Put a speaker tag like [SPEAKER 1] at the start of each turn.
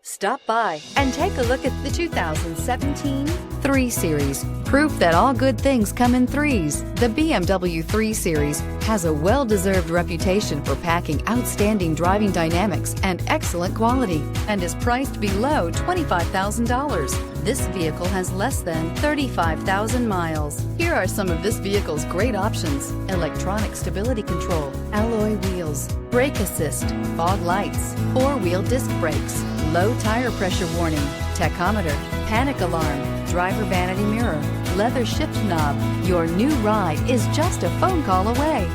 [SPEAKER 1] Stop by and take a look at the 2017 3 Series. Proof that all good things come in threes. The BMW 3 Series has a well-deserved reputation for packing outstanding driving dynamics and excellent quality, and is priced below $25,000. This vehicle has less than 35,000 miles. Here are some of this vehicle's great options: electronic stability control, alloy wheels, brake assist, fog lights, 4-wheel disc brakes, low tire pressure warning, tachometer, panic alarm, driver vanity mirror, leather shift knob. Your new ride is just a phone call away.